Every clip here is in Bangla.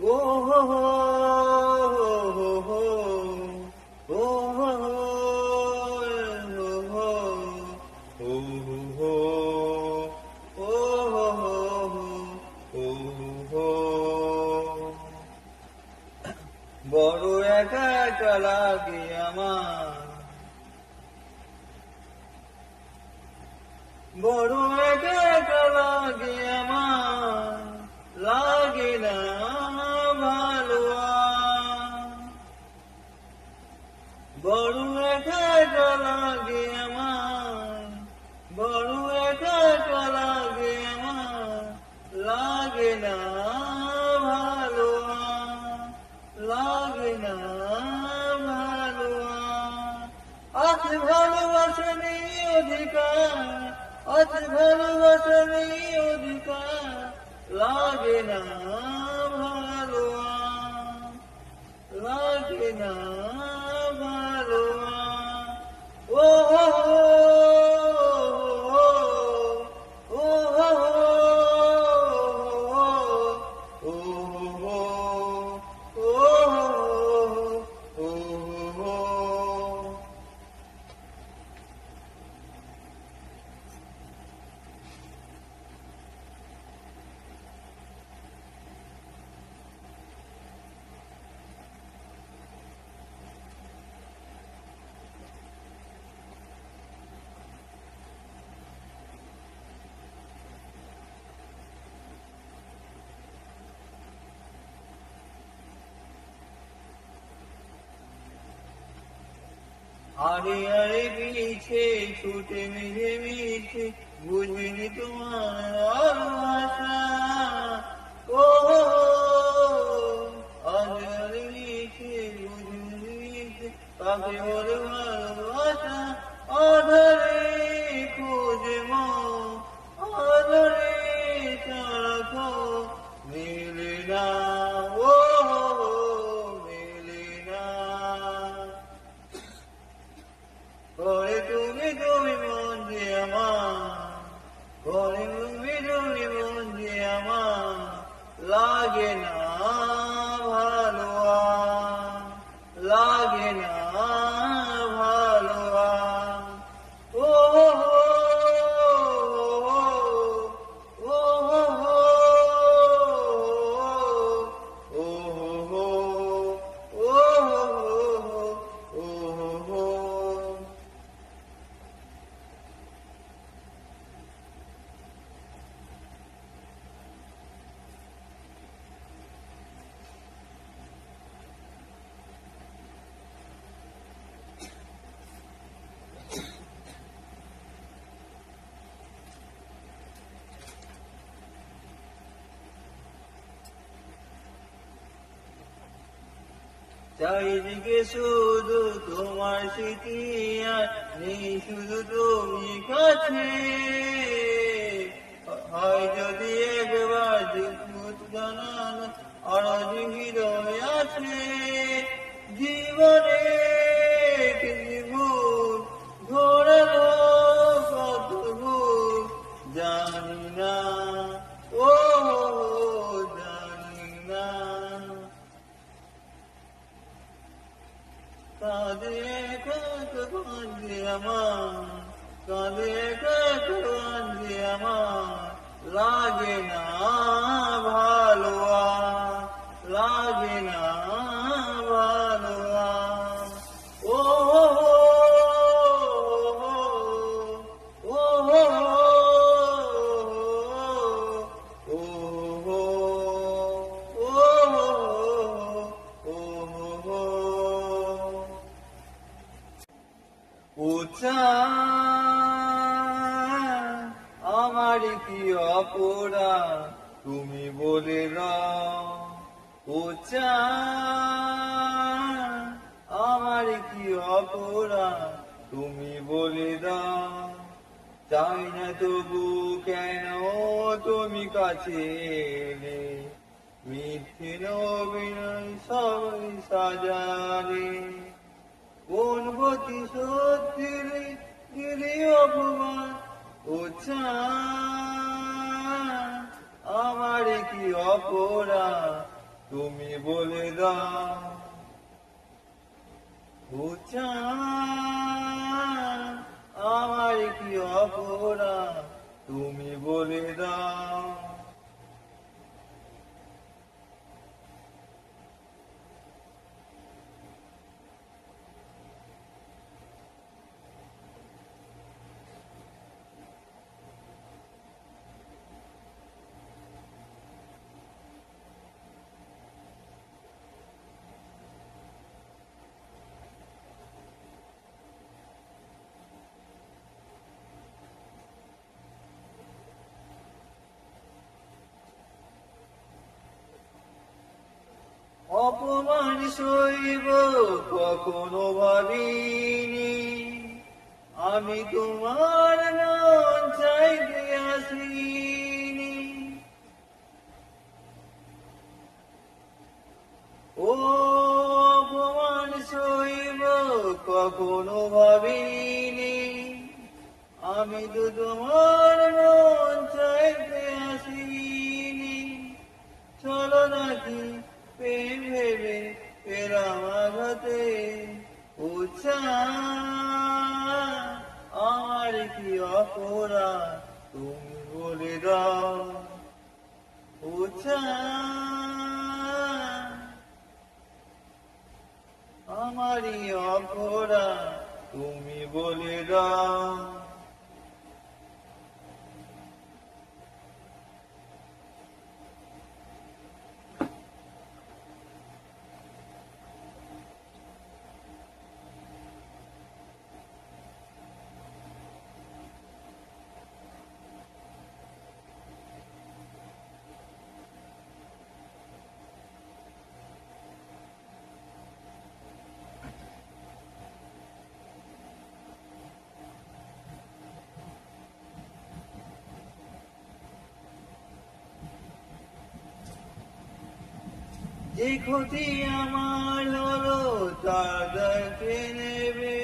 ও হো হো হো হো, ও হো হো হো হো, ও হো হো, ও হো হো, ও হো। বড় একা একা লাগে আমার, বড় একা একা লাগে আমার, লাগে না ভালো আর। বড় একা একা লাগে আমার, বড় একা একা লাগে আমার, লাগে না ভালো আর, লাগে না ভালো আর। আছে ভালোবাসা নেই অধিকার, আছে ভালোবাসা নেই অধিকার, লাগে না ভালো আর, লাগে না ভালো আর। ও হো হো, ও হো হো, ও হো হো, ও হো হো। আরে আরে পিছে ছুটে মিলে মিছে, বুঝিনি তোমার ভাষা। ও আরে আরে মিছে, বুঝিনি মিছে, কাকে বলে ভালোবাসা। আধারে খোঁজে মন, আধারে সারাক্ষণ মেলে না, ও মেলে না। করে তুমি তুমি মন যে আমার, করে তুমি তুমি মন যে আমার, লাগে না ভালো আর, লাগে না ভালো আর। ও হো হো, ও হো হো, ও হো হো, ও হো হো, ও হো হো। চারিদিকে শুধু তোমার স্মৃতি আর নেই শুধু তুমি কাছে। হয় যদি একবার দুঃখ জানানো আরো হৃদয় আছে। জীবনে কিছু ভুল ধরালো, কত ভুল জানি না, ও জানি না। কাঁদে কাঁদে আমার, কাঁদে কাঁদে আমার, লাগে না ভালো আর, লাগে না ভালো আর। ও হো হো, ও হো হো, ও হো হো, ও হো হো, ও হো হো। ও চাঁদ, আমার কি অপরাধ তুমি বলে দাও। ও চাঁদ, আমার কি অপরাধ তুমি বলে দাও। চাই না তবু কেন তুমি কাছে এলে, মিথ্যে অভিনয় সবাই সাজালে। কোন গতি সত্যি দিলি অপমান। ও চাঁদ, আমার কি অপরাধ তুমি বলে দাও। ও চাঁদ আমার কি অপরাধ, তুমি বলে দাও। অপমান সইব কখনো ভাবিনি, আমি তোমার নাম চাইতে আসিনি। ও অপমান সইব কখনো ভাবিনি, আমি তো তোমার নাম চাইতে আসিনি। চলো নাকি প্রেম ভেবে এলাম আঘাতে, ও চাঁদ আমার কি অপরাধ, তুমি বলে দাও। ও চাঁদ আমারই অপরাধ, তুমি বলে দাও। যে ক্ষতি আমার হলো তার দায়কে নেবে,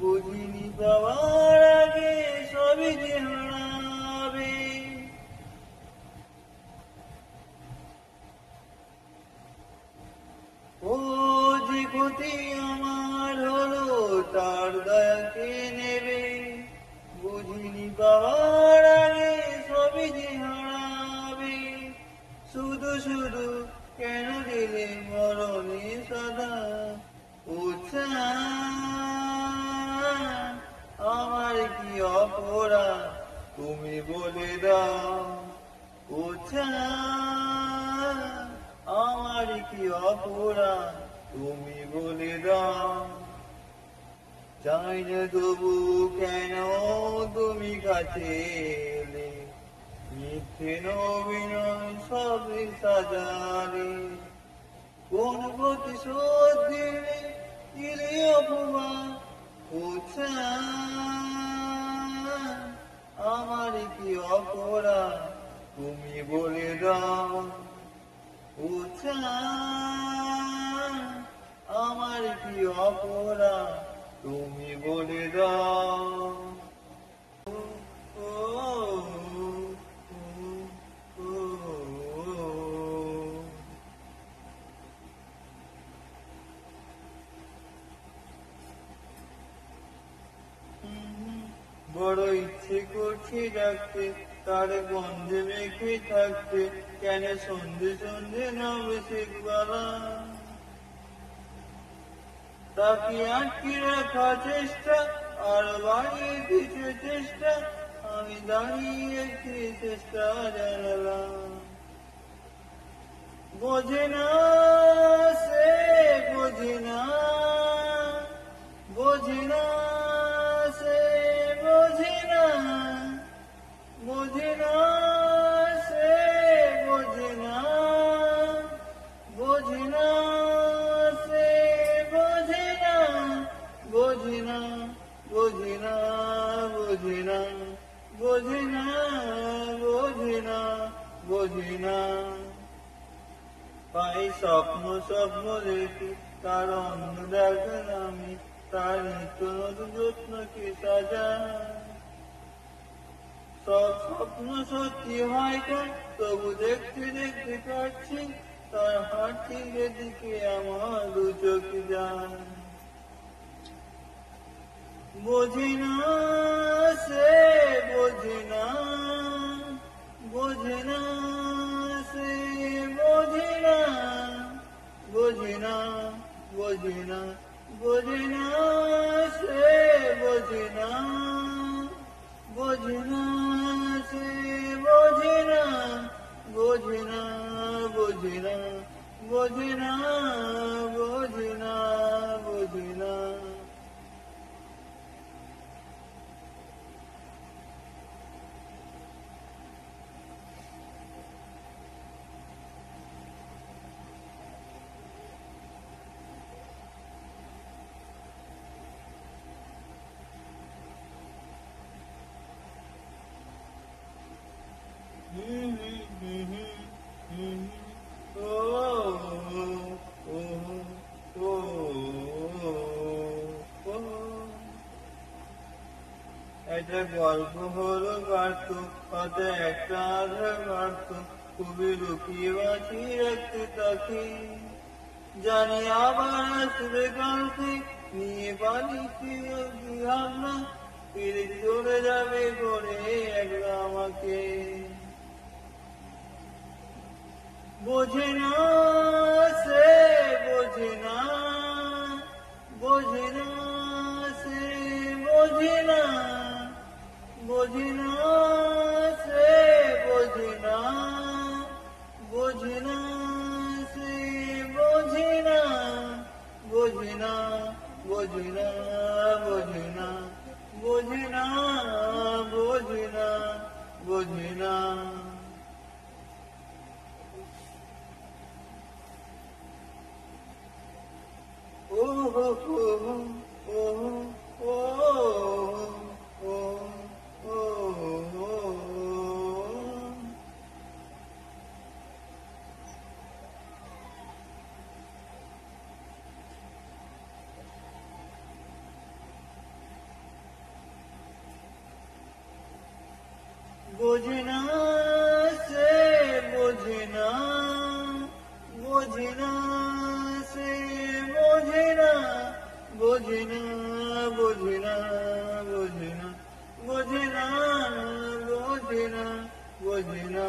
বুঝিনি পাওয়ার আগে সবই যে হারাবে। ও যে ক্ষতি আমার হলো তার দায়কে নেবে, বুঝিনি পাওয়ার আগে সবই যে হারাবে। শুধু শুধু কেন দিলে মরণে সদা, ও চাঁদ আমার কি অপরাধ, তুমি বলে দাও। ও চাঁদ আমার কি অপরাধ, তুমি বলে দাও। চাই না তবু কেন তুমি কাছে এলে, মিথ্যে অভিনয় সবই সাজালে। কোন প্রতিশোধ দিলে দিলে অপমান, ও চাঁদ আমার কি অপরাধ, তুমি বলে দাও। ও চাঁদ আমার কি অপরাধ, তুমি বলে দাও। বড় ইচ্ছে করছে ডাকতে, তার গন্ধে মেখে থাকতে, কেন সন্ধে সন্ধে নামে শেখবালা। তাকে আটকে রাখা চেষ্টা আর বাড়িয়ে দিতে চেষ্টা, আমি দাঁড়িয়ে একটি চেষ্টা জানালাম। বোঝে না সে, বোঝে না, বোঝে না সে, বোঝে না, বোঝে না সে, বোঝে না, বোঝে না সে, বোঝে না, বোঝে না, বোঝে না, বোঝে না, বোঝে না, বোঝে না, বোঝে না। পাই স্বপ্ন স্বপ্ন দেখি তার অন্য দেখেন আমি, তার নিত্য নতুন যত্নকে সাজাই। সব স্বপ্ন সত্যি হয় কেন, তবু দেখতে দেখতে পাচ্ছি তার হাঁটির দিকে আমার দু চোখ যায়। বোঝে না সে, বোঝে না, বোঝে না সে, বোঝে না, বোঝে না, বোঝে না, বোঝে না সে, বোঝে না, বোঝে না সে, বোঝে না, বোঝে না, বোঝে না, বোঝে না, বোঝে না, বোঝে না। একটা গল্প হলো বাড়ত, কত একটা আধার বাড়ত, খুবই লুকিয়ে বাঁচিয়ে রাখতে তাকে। জানি আবার আসবে কালকে, নিয়ে পালিয়ে ভাবনা, ফিরে চলে যাবে করে একলা আমাকে। বোঝে না সে, বোঝে না, বোঝে না সে, বোঝে না, বোঝে না সে, বোঝে না, বোঝে না সে, বোঝে না, বোঝে না, বোঝে না, বোঝে না, বোঝে না, বোঝে না, বোঝে না। বোঝে না সে, বোঝে না, বোঝে না সে, বোঝে না, বোঝে না, বোঝে না, বোঝে না, বোঝে না, বোঝে না, বোঝে না।